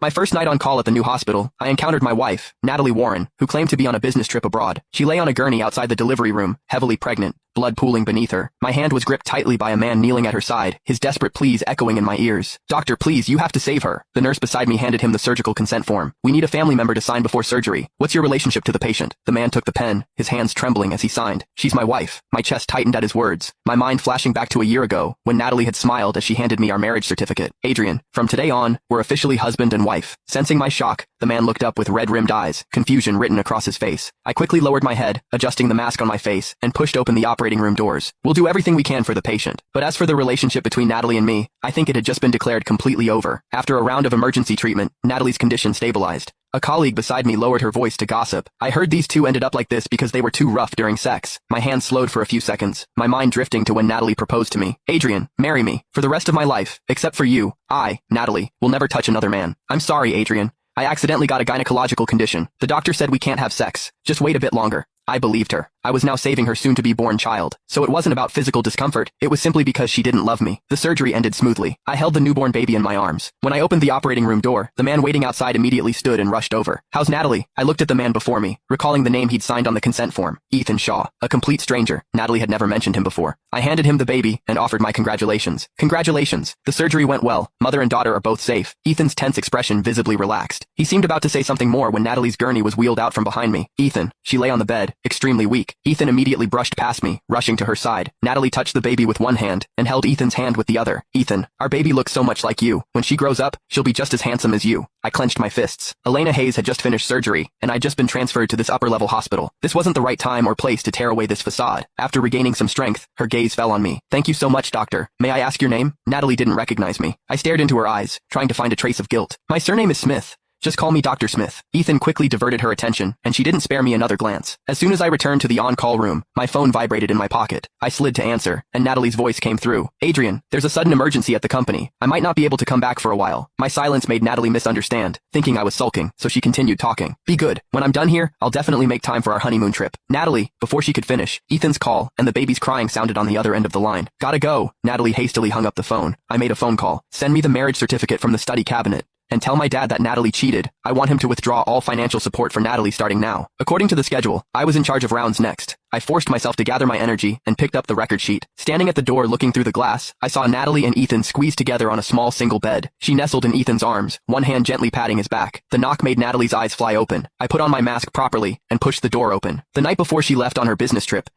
My first night on call at the new hospital, I encountered my wife, Natalie Warren, who claimed to be on a business trip abroad. She lay on a gurney outside the delivery room, heavily pregnant, blood pooling beneath her. My hand was gripped tightly by a man kneeling at her side, his desperate pleas echoing in my ears. "Doctor, please, you have to save her." The nurse beside me handed him the surgical consent form. "We need a family member to sign before surgery. What's your relationship to the patient?" The man took the pen, his hands trembling as he signed. "She's my wife." My chest tightened at his words, my mind flashing back to a year ago, when Natalie had smiled as she handed me our marriage certificate. "Adrian, from today on, we're officially husband and wife." Sensing my shock, the man looked up with red-rimmed eyes, confusion written across his face. I quickly lowered my head, adjusting the mask on my face, and pushed open the operating room doors. "We'll do everything we can for the patient." But as for the relationship between Natalie and me, I think it had just been declared completely over. After a round of emergency treatment, Natalie's condition stabilized. A colleague beside me lowered her voice to gossip. "I heard these two ended up like this because they were too rough during sex." My hand slowed for a few seconds, my mind drifting to when Natalie proposed to me. "Adrian, marry me. For the rest of my life, except for you, I, Natalie, will never touch another man." "I'm sorry, Adrian. I accidentally got a gynecological condition. The doctor said we can't have sex. Just wait a bit longer." I believed her. I was now saving her soon-to-be-born child. So it wasn't about physical discomfort, it was simply because she didn't love me. The surgery ended smoothly. I held the newborn baby in my arms. When I opened the operating room door, the man waiting outside immediately stood and rushed over. "How's Natalie?" I looked at the man before me, recalling the name he'd signed on the consent form. Ethan Shaw. A complete stranger. Natalie had never mentioned him before. I handed him the baby and offered my congratulations. "Congratulations. The surgery went well. Mother and daughter are both safe." Ethan's tense expression visibly relaxed. He seemed about to say something more when Natalie's gurney was wheeled out from behind me. "Ethan." She lay on the bed, extremely weak. Ethan immediately brushed past me, rushing to her side. Natalie touched the baby with one hand and held Ethan's hand with the other. "Ethan, our baby looks so much like you. When she grows up, she'll be just as handsome as you." I clenched my fists. Elena Hayes had just finished surgery, and I'd just been transferred to this upper-level hospital. This wasn't the right time or place to tear away this facade. After regaining some strength, her gaze fell on me. "Thank you so much, doctor. May I ask your name?" Natalie didn't recognize me. I stared into her eyes, trying to find a trace of guilt. "My surname is Smith. Just call me Dr. Smith." Ethan quickly diverted her attention, and she didn't spare me another glance. As soon as I returned to the on-call room, my phone vibrated in my pocket. I slid to answer, and Natalie's voice came through. "Adrian, there's a sudden emergency at the company. I might not be able to come back for a while." My silence made Natalie misunderstand, thinking I was sulking, so she continued talking. "Be good. When I'm done here, I'll definitely make time for our honeymoon trip." Natalie, before she could finish, Ethan's call and the baby's crying sounded on the other end of the line. "Gotta go." Natalie hastily hung up the phone. I made a phone call. "Send me the marriage certificate from the study cabinet. And tell my dad that Natalie cheated. I want him to withdraw all financial support for Natalie starting now." According to the schedule, I was in charge of rounds next. I forced myself to gather my energy and picked up the record sheet. Standing at the door looking through the glass, I saw Natalie and Ethan squeezed together on a small single bed. She nestled in Ethan's arms, one hand gently patting his back. The knock made Natalie's eyes fly open. I put on my mask properly and pushed the door open. The night before she left on her business trip,